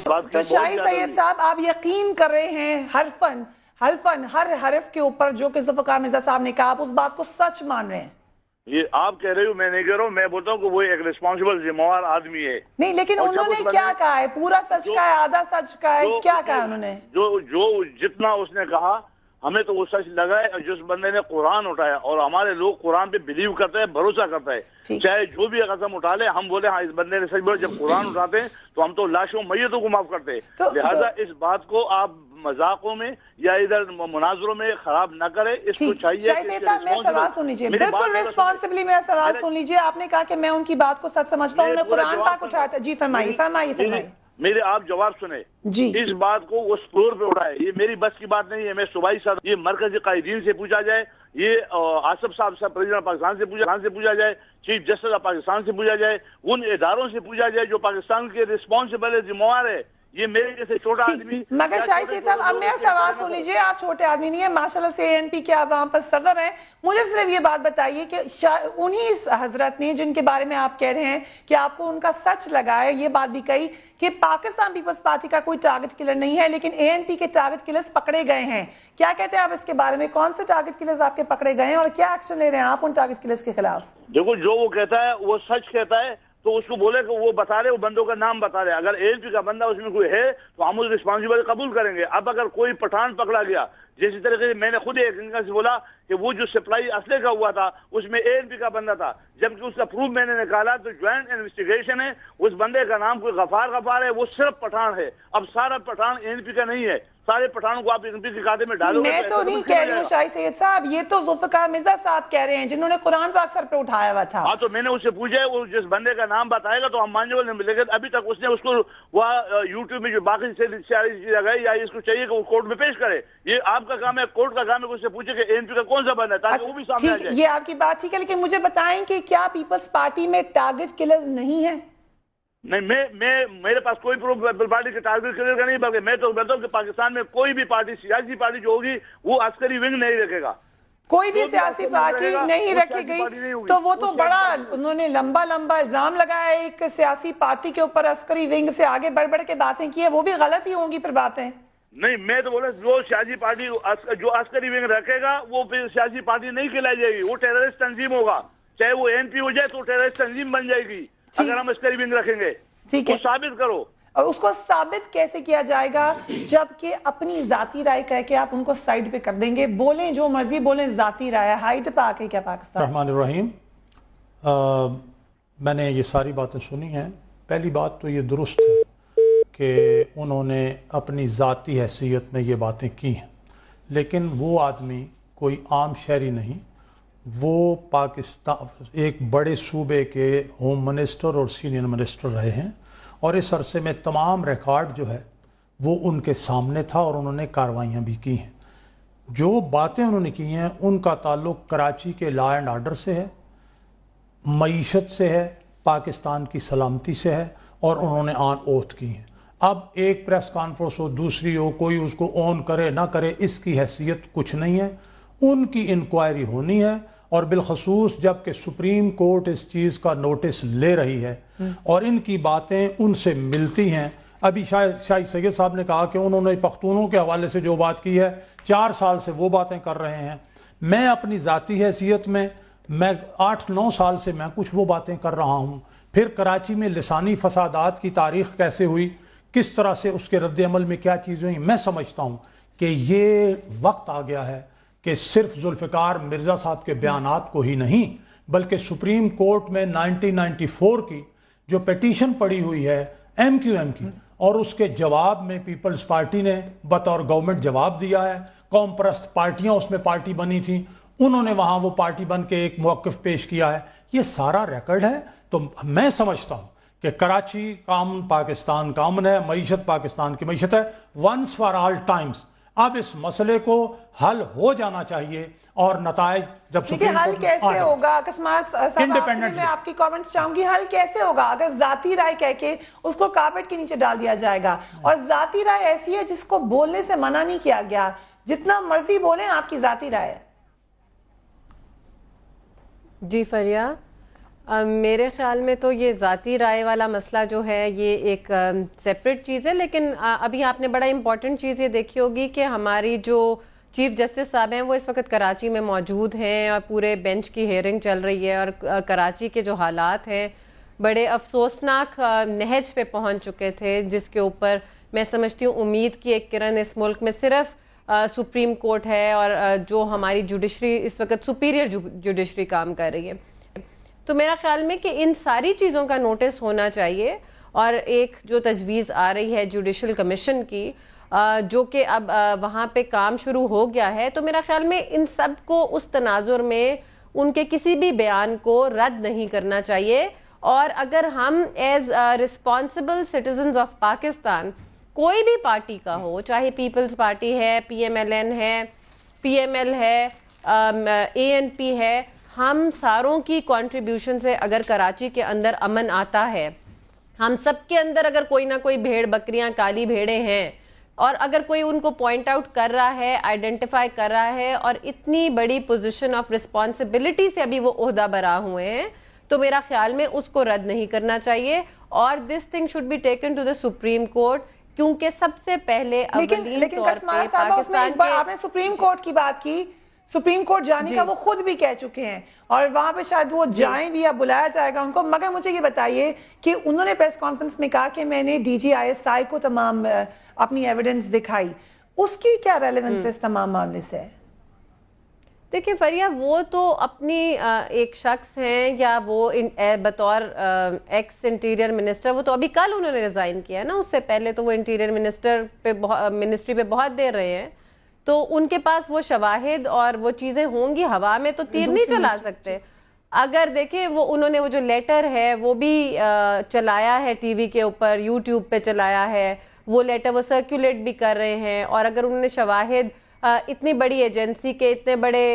تو شاہی سید صاحب آپ یقین کر رہے ہیں حرفن ہر حرف کے اوپر جو کہ ذوالفقار مرزا صاحب نے کہا آپ اس بات کو سچ مان رہے ہیں؟ یہ آپ کہہ رہے ہو، میں نہیں کہہ رہا ہوں، میں بولتا ہوں کہ وہ ایک ریسپانسبل ذمہ دار آدمی ہے. نہیں لیکن انہوں نے کیا کہا ہے؟ پورا سچ کہا ہے، آدھا سچ کہا ہے، کیا کہا انہوں نے؟ جو جتنا اس نے کہا ہمیں تو وہ سچ لگا ہے. جس بندے نے قرآن اٹھایا، اور ہمارے لوگ قرآن پہ بلیو کرتے ہیں، بھروسہ کرتا ہے، چاہے جو بھی قسم اٹھا لے، ہم بولے ہاں اس بندے نے سچ بولا. جب قرآن اٹھاتے ہیں تو ہم تو لاشوں میتوں کو معاف کرتے ہیں. لہذا اس بات کو آپ مذاقوں میں یا ادھر مناظروں میں خراب نہ کرے. اس کو چاہیے شاہی سید صاحب میرا سوال سن لیجئے، بالکل ریسپانسبلی میرا سوال سن لیجئے. آپ نے کہا کہ میں ان کی بات کو سچ سمجھتا ہوں، انہوں نے قرآن پاک اٹھایا تھا. جی فرمائیے. میرے آپ جواب سنیں. اس بات کو وہ فلور پہ اٹھائے، یہ میری بس کی بات نہیں ہے. میں صوبائی صدر، یہ مرکزی قائدین سے پوچھا جائے، یہ آصف صاحب پریزیڈنٹ پاکستان سے پوچھا جائے، چیف جسٹس آف پاکستان سے پوچھا جائے، ان اداروں سے پوچھا جائے جو پاکستان کے ریسپانسبل ذمہ دار ہے. یہ میرے جیسے چھوٹا آدمی. مگر شاہی سید صاحب اب میرا سوال سن لیجئے، آپ چھوٹے آدمی نہیں ہیں، ماشاءاللہ سے ANP کے آپ وہاں پر صدر ہیں. مجھے صرف یہ بات بتائیے کہ انہی حضرت نے جن کے بارے میں آپ کہہ رہے ہیں کہ آپ کو ان کا سچ لگا ہے، یہ بات بھی کہی کہ پاکستان پیپلز پارٹی کا کوئی ٹارگٹ کلر نہیں ہے لیکن ANP کے ٹارگٹ کلرز پکڑے گئے ہیں. کیا کہتے ہیں آپ اس کے بارے میں؟ کون سے ٹارگٹ کلرز آپ کے پکڑے گئے ہیں اور کیا ایکشن لے رہے ہیں آپ ان ٹارگٹ کلرز کے خلاف؟ دیکھو جو وہ کہتا ہے وہ سچ کہتا ہے، تو اس کو بولے کہ وہ بتا رہے، وہ بندوں کا نام بتا رہے. اگر ANP کا بندہ اس میں کوئی ہے تو ہم اس رسپانسبل قبول کریں گے. اب اگر کوئی پٹھان پکڑا گیا، جیسی طریقے سے میں نے خود ایک سے بولا کہ وہ جو سپلائی اسلحے کا ہوا تھا اس میں ANP کا بندہ تھا، جبکہ اس کا پروف میں نے نکالا تو جوائنٹ انویسٹیگیشن ہے. اس بندے کا نام کوئی غفار ہے، وہ صرف پٹھان ہے. اب سارا پٹھان ANP کا نہیں ہے، سارے پٹھانوں کو آپ ANP کے کھاتے میں ڈالو گے. میں تو نہیں کہہ رہی ہوں شاہی سید صاحب، یہ تو ذوالفقار مرزا صاحب کہہ رہے ہیں جنہوں نے قرآن پاک سر پہ اٹھایا ہوا تھا. ہاں تو میں نے اس سے پوچھا ہے، وہ جس بندے کا نام بتائے گا تو ہم مان جائیں گے. لیکن ابھی تک اس نے اس کو وہ یوٹیوب میں جو باقی ساری چیزیں لگائی، یا اس کو چاہیے کہ وہ کورٹ میں پیش کرے. یہ آپ کا کام ہے، کورٹ کا کام ہے کہ اس سے پوچھے کہ ANP کا کون سا بندہ ہے، تاکہ وہ بھی سامنے آ جائے. یہ آپ کی بات ٹھیک ہے، لیکن مجھے بتائیں کہ کیا پیپلز پارٹی میں ٹارگٹ کلرز نہیں ہیں؟ نہیں، میرے پاس کوئی پروف پارٹی کے ٹارگٹ کلر کا نہیں، بلکہ میں تو کہتا ہوں کہ پاکستان میں کوئی بھی پارٹی، سیاسی پارٹی جو ہوگی وہ عسکری ونگ نہیں رکھے گا. کوئی بھی سیاسی پارٹی نہیں رکھی گئی تو وہ تو بڑا انہوں نے لمبا الزام لگایا ہے ایک سیاسی پارٹی کے اوپر، عسکری ونگ سے آگے بڑھ کے باتیں کی ہیں، وہ بھی غلط ہی ہوں گی پھر باتیں. نہیں، میں تو بولا جو سیاسی پارٹی جو عسکری ونگ رکھے گا وہ پھر سیاسی پارٹی نہیں کہلائی جائے گی، وہ ٹیررسٹ تنظیم ہوگا. چاہے وہ ANP ہو جائے تو ٹیررسٹ تنظیم بن جائے گی اگر ہم عسکری ونگ رکھیں گے. ٹھیک ہے، ثابت کرو. اور اس کو ثابت کیسے کیا جائے گا جبکہ اپنی ذاتی رائے کہہ کے آپ ان کو سائیڈ پہ کر دیں گے؟ بولیں جو مرضی بولیں، ذاتی رائے ہائٹ پہ آکے کیا پاکستان. الرحمن الرحیم. میں نے یہ ساری باتیں سنی ہیں. پہلی بات تو یہ درست ہے کہ انہوں نے اپنی ذاتی حیثیت میں یہ باتیں کی ہیں، لیکن وہ آدمی کوئی عام شہری نہیں. وہ پاکستان ایک بڑے صوبے کے ہوم منسٹر اور سینئر منسٹر رہے ہیں، اور اس عرصے میں تمام ریکارڈ جو ہے وہ ان کے سامنے تھا اور انہوں نے کاروائیاں بھی کی ہیں. جو باتیں انہوں نے کی ہیں ان کا تعلق کراچی کے لا اینڈ آرڈر سے ہے، معیشت سے ہے، پاکستان کی سلامتی سے ہے، اور انہوں نے آن اوتھ کی ہیں. اب ایک پریس کانفرنس ہو، دوسری ہو، کوئی اس کو آن کرے نہ کرے، اس کی حیثیت کچھ نہیں ہے. ان کی انکوائری ہونی ہے، اور بالخصوص جب کہ سپریم کورٹ اس چیز کا نوٹس لے رہی ہے اور ان کی باتیں ان سے ملتی ہیں. ابھی شاہی سید صاحب نے کہا کہ انہوں نے پختونوں کے حوالے سے جو بات کی ہے 4 سال سے وہ باتیں کر رہے ہیں. میں اپنی ذاتی حیثیت میں 8-9 سال سے میں کچھ وہ باتیں کر رہا ہوں. پھر کراچی میں لسانی فسادات کی تاریخ کیسے ہوئی، کس طرح سے اس کے رد عمل میں کیا چیزیں ہوئیں، میں سمجھتا ہوں کہ یہ وقت آ گیا ہے کہ صرف ذوالفقار مرزا صاحب کے بیانات کو ہی نہیں بلکہ سپریم کورٹ میں 1994 کی جو پیٹیشن پڑی ہوئی ہے MQM کی، اور اس کے جواب میں پیپلز پارٹی نے بطور گورنمنٹ جواب دیا ہے. قوم پرست پارٹیاں اس میں پارٹی بنی تھیں، انہوں نے وہاں وہ پارٹی بن کے ایک موقف پیش کیا ہے. یہ سارا ریکارڈ ہے. تو میں سمجھتا ہوں کہ کراچی کا امن پاکستان کا امن ہے، معیشت پاکستان کی معیشت ہے، ونس فار آل ٹائمز. اب اس مسئلے کو حل ہو جانا چاہیے، اور نتائج جب سپریم حل کیسے ہوگا؟ کشمار صاحب میں آپ کی کامنٹس چاہوں گی. حل کیسے ہوگا اگر ذاتی رائے کہہ کے اس کو کارپیٹ کے نیچے ڈال دیا جائے گا؟ اور ذاتی رائے ایسی ہے جس کو بولنے سے منع نہیں کیا گیا، جتنا مرضی بولیں، آپ کی ذاتی رائے ہے. جی فریا. میرے خیال میں تو یہ ذاتی رائے والا مسئلہ جو ہے یہ ایک سیپریٹ چیز ہے، لیکن ابھی آپ نے بڑا امپورٹنٹ چیز یہ دیکھی ہوگی کہ ہماری جو چیف جسٹس صاحب ہیں وہ اس وقت کراچی میں موجود ہیں اور پورے بینچ کی ہیئرنگ چل رہی ہے، اور کراچی کے جو حالات ہیں بڑے افسوسناک نہج پہ پہنچ چکے تھے، جس کے اوپر میں سمجھتی ہوں امید کی ایک کرن اس ملک میں صرف سپریم کورٹ ہے، اور جو ہماری جوڈیشری اس وقت سپیریئر جوڈیشری کام کر رہی ہے. تو میرا خیال میں کہ ان ساری چیزوں کا نوٹس ہونا چاہیے، اور ایک جو تجویز آ رہی ہے جوڈیشل کمیشن کی جو کہ اب وہاں پہ کام شروع ہو گیا ہے، تو میرا خیال میں ان سب کو اس تناظر میں ان کے کسی بھی بیان کو رد نہیں کرنا چاہیے. اور اگر ہم as responsible citizens of Pakistan کوئی بھی پارٹی کا ہو، چاہے پیپلز پارٹی ہے، پی ایم ایل این ہے، پی ایم ایل ہے، اے این پی ہے، ہم ساروں کی کنٹریبیوشن سے اگر کراچی کے اندر امن آتا ہے، ہم سب کے اندر اگر کوئی نہ کوئی بھیڑ بکریاں کالی بھیڑیں ہیں، اور اگر کوئی ان کو پوائنٹ آؤٹ کر رہا ہے، آئیڈینٹیفائی کر رہا ہے، اور اتنی بڑی پوزیشن آف رسپانسبلٹی سے ابھی وہ عہدہ برآ ہوئے ہیں، تو میرا خیال میں اس کو رد نہیں کرنا چاہیے، اور this thing should be taken to the supreme court, کیونکہ سب سے پہلے اولین طور پہ پاکستان کے آپ نے سپریم کورٹ کی بات کی، سپریم کورٹ جانے کا وہ خود بھی کہہ چکے ہیں، اور وہاں پہ شاید وہ جائیں بھی یا بلایا جائے گا ان کو. مگر مجھے یہ بتائیے کہ انہوں نے پریس کانفرنس میں کہا کہ میں نے D G I S I کو تمام اپنی ایویڈنس دکھائی، اس کی کیا ریلیونس اس تمام معاملے سے؟ دیکھیں فریہ، وہ تو اپنی ایک شخص ہیں، یا وہ بطور ایکس انٹیریئر منسٹر، وہ تو ابھی کل انہوں نے ریزائن کیا ہے نا، اس سے پہلے تو وہ انٹیریئر منسٹری پہ بہت دیر رہے ہیں، تو ان کے پاس وہ شواہد اور وہ چیزیں ہوں گی، ہوا میں تو تیر نہیں چلا سکتے. اگر دیکھیں وہ انہوں نے وہ جو لیٹر ہے وہ بھی چلایا ہے ٹی وی کے اوپر، یوٹیوب پہ چلایا ہے وہ لیٹر، وہ سرکولیٹ بھی کر رہے ہیں، اور اگر انہوں نے شواہد اتنی بڑی ایجنسی کے اتنے بڑے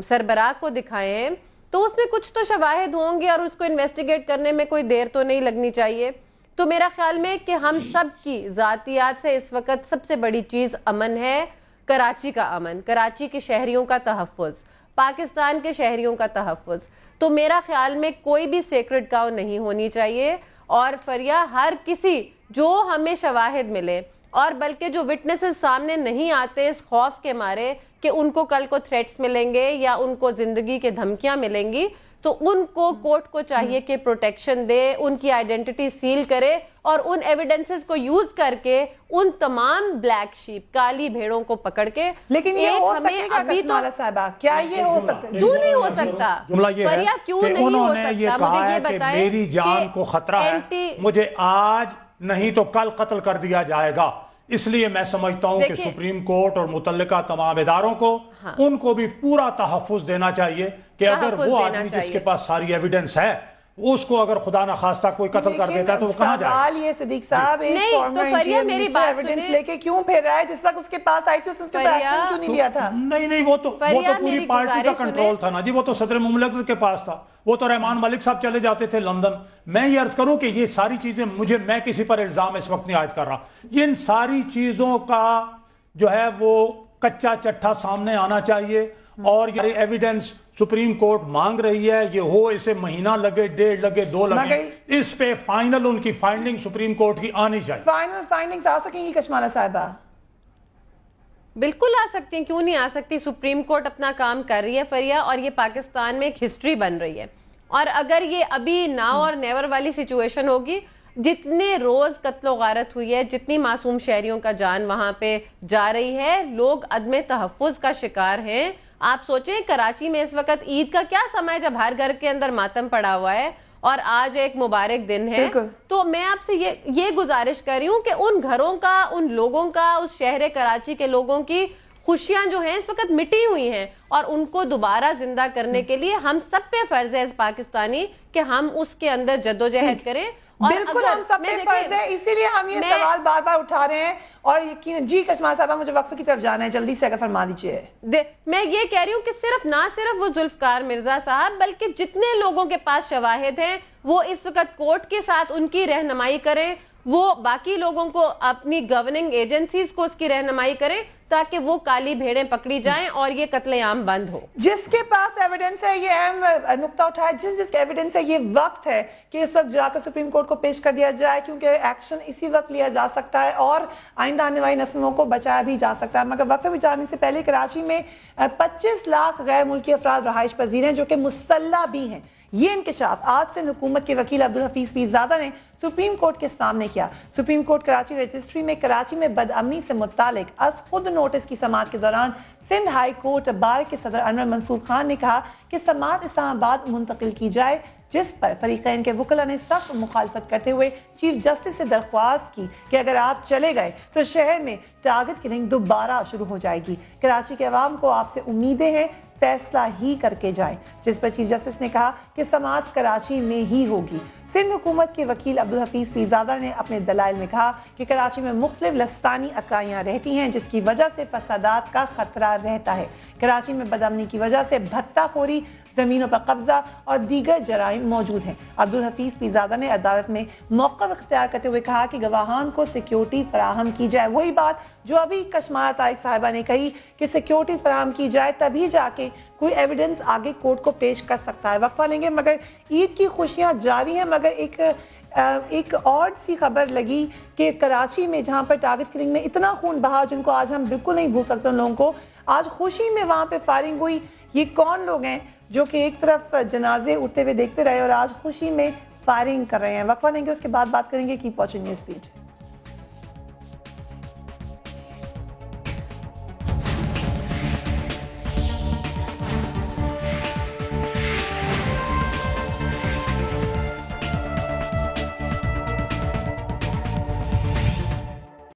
سربراہ کو دکھائے ہیں تو اس میں کچھ تو شواہد ہوں گے، اور اس کو انویسٹیگیٹ کرنے میں کوئی دیر تو نہیں لگنی چاہیے. تو میرا خیال میں کہ ہم سب کی ذاتیات سے اس وقت سب سے بڑی چیز امن ہے، کراچی کا امن، کراچی کے شہریوں کا تحفظ، پاکستان کے شہریوں کا تحفظ. تو میرا خیال میں کوئی بھی سیکرڈ کاؤ نہیں ہونی چاہیے، اور فریہ ہر کسی جو ہمیں شواہد ملے، اور بلکہ جو وٹنسز سامنے نہیں آتے اس خوف کے مارے کہ ان کو کل کو تھریٹس ملیں گے یا ان کو زندگی کے دھمکیاں ملیں گی، تو ان کو کورٹ کو چاہیے کہ پروٹیکشن دے، ان کی آئیڈینٹی سیل کرے، اور ان ایویڈنسز کو یوز کر کے ان تمام بلیک شیپ، کالی بھیڑوں کو پکڑ کے. لیکن یہ ہو سکتا ہے کشمالہ صاحبہ، کیا یہ ہو سکتا ہے؟ کیوں نہیں ہو سکتا؟ جملہ یہ ہے کہ انہوں نے یہ کہا ہے کہ بتائیں میری جان کو خطرہ ہے، مجھے آج نہیں تو کل قتل کر دیا جائے گا. اس لیے میں سمجھتا ہوں کہ سپریم کورٹ اور متعلقہ تمام اداروں کو ان کو بھی پورا تحفظ دینا چاہیے کہ اگر وہ آدمی جس کے پاس ساری ایویڈنس ہے اس کو اگر خدا نخواستہ کوئی قتل کر دیتا ہے تو وہ کہاں جائے؟ سوال یہ صدیق صاحب ایک فارمر انٹیریئر منسٹر ایویڈنس لے کے کیوں پھر رہا ہے؟ جس وقت اس کے پاس آئی تھی اس کے پر ایکشن کیوں نہیں لیا تھا؟ نہیں وہ تو پوری پارٹی کا کنٹرول تھا نا جی، وہ تو صدر مملکت کے پاس تھا، وہ تو رحمان ملک صاحب چلے جاتے تھے لندن. میں یہ عرض کروں کہ یہ ساری چیزیں میں کسی پر الزام اس وقت نہیں عائد کر رہا، یہ ان ساری چیزوں کا جو ہے وہ کچا چٹھا سامنے آنا چاہیے، اور یہ ایویڈنس سپریم کورٹ مانگ رہی ہے، یہ ہو اسے مہینہ لگے، 1.5 لگے، 2 لگے، اس پہ فائنل ان کی فائنڈنگ سپریم کورٹ کی آنی چاہیے. فائنل فائنڈنگز آ سکیں گی کشمالہ صاحبہ؟ بالکل آ سکتی ہیں، کیوں نہیں آ سکتی؟ سپریم کورٹ اپنا کام کر رہی ہے فریہ، اور یہ پاکستان میں ایک ہسٹری بن رہی ہے، اور اگر یہ ابھی ناؤ اور نیور والی سچویشن ہوگی، جتنے روز قتل و غارت ہوئی ہے، جتنی معصوم شہریوں کا جان وہاں پہ جا رہی ہے، لوگ عدم تحفظ کا شکار ہیں. آپ سوچیں کراچی میں اس وقت عید کا کیا سمے ہے جب ہر گھر کے اندر ماتم پڑا ہوا ہے، اور آج ایک مبارک دن ہے. تو میں آپ سے یہ گزارش کر رہی ہوں کہ ان گھروں کا، ان لوگوں کا، اس شہر کراچی کے لوگوں کی خوشیاں جو ہیں اس وقت مٹی ہوئی ہیں، اور ان کو دوبارہ زندہ کرنے کے لیے ہم سب پہ فرض ہے اس پاکستانی کہ ہم اس کے اندر جدوجہد کریں. بالکل ہم سب پہ فرض ہے، اسی لیے ہم یہ سوال بار بار اٹھا رہے ہیں. اور یقین جی کشمالہ صاحبہ مجھے وقفے کی طرف جانا ہے، جلدی سے اگر فرما دیجئے. میں یہ کہہ رہی ہوں کہ نہ صرف وہ ذوالفقار مرزا صاحب بلکہ جتنے لوگوں کے پاس شواہد ہیں وہ اس وقت کورٹ کے ساتھ ان کی رہنمائی کریں, وہ باقی لوگوں کو, اپنی گورننگ ایجنسیز کو اس کی رہنمائی کریں تاکہ وہ کالی بھیڑیں پکڑی جائیں اور یہ قتل عام بند ہو. جس کے پاس ایویڈنس ہے, یہ اہم نقطہ اٹھایا, جس کے ایویڈنس ہے, یہ وقت ہے کہ اس وقت جا کر سپریم کورٹ کو پیش کر دیا جائے, کیونکہ ایکشن اسی وقت لیا جا سکتا ہے اور آئندہ آنے والی نسلوں کو بچایا بھی جا سکتا ہے. مگر وقت بھی جانے سے پہلے کراچی میں 25 لاکھ غیر ملکی افراد رہائش پذیر ہیں جو کہ مسلح بھی ہیں. یہ انکشاف آج سے حکومت کے وکیل عبدالحفیظ پیرزادہ نے سپریم کورٹ کے سامنے کیا. سپریم کورٹ کراچی رجسٹری میں کراچی میں بدامنی سے متعلق از خود نوٹس کی سماعت کے دوران سندھ ہائی کورٹ بار کے صدر انور منصور خان نے کہا کہ سماعت اسلام آباد منتقل کی جائے, جس پر فریقین کے وکلاء نے سخت مخالفت کرتے ہوئے چیف جسٹس سے درخواست کی کہ اگر آپ چلے گئے تو شہر میں ٹارگٹ کلنگ دوبارہ شروع ہو جائے گی. کراچی کے عوام کو آپ سے امیدیں ہیں, فیصلہ ہی کر کے جائیں, جس پر چیف جسٹس نے کہا کہ سماعت کراچی میں ہی ہوگی. سندھ حکومت کے وکیل عبدالحفیظ پیرزادہ نے اپنے دلائل میں کہا کہ کراچی میں مختلف لستانی اکائیاں رہتی ہیں جس کی وجہ سے فسادات کا خطرہ رہتا ہے. کراچی میں بدامنی کی وجہ سے بھتہ خوری, زمینوں پر قبضہ اور دیگر جرائم موجود ہیں. عبدالحفیظ پیرزادہ نے عدالت میں موقف اختیار کرتے ہوئے کہا کہ گواہان کو سیکیورٹی فراہم کی جائے. وہی بات جو ابھی کشمار طارق صاحبہ نے کہی کہ سیکیورٹی فراہم کی جائے تبھی جا کے کوئی ایویڈنس آگے کورٹ کو پیش کر سکتا ہے. وقفہ لیں گے, مگر عید کی خوشیاں جاری ہیں. مگر ایک اور سی خبر لگی کہ کراچی میں جہاں پر ٹارگٹ کلنگ میں اتنا خون بہا, جن کو آج ہم بالکل نہیں بھول سکتے, ان لوگوں کو آج خوشی میں وہاں پہ فائرنگ ہوئی. یہ کون لوگ ہیں جو کہ ایک طرف جنازے اٹھتے ہوئے دیکھتے رہے اور آج خوشی میں فائرنگ کر رہے ہیں؟ وقفہ لیں گے, اس کے بعد بات کریں گے. Keep watching news speed.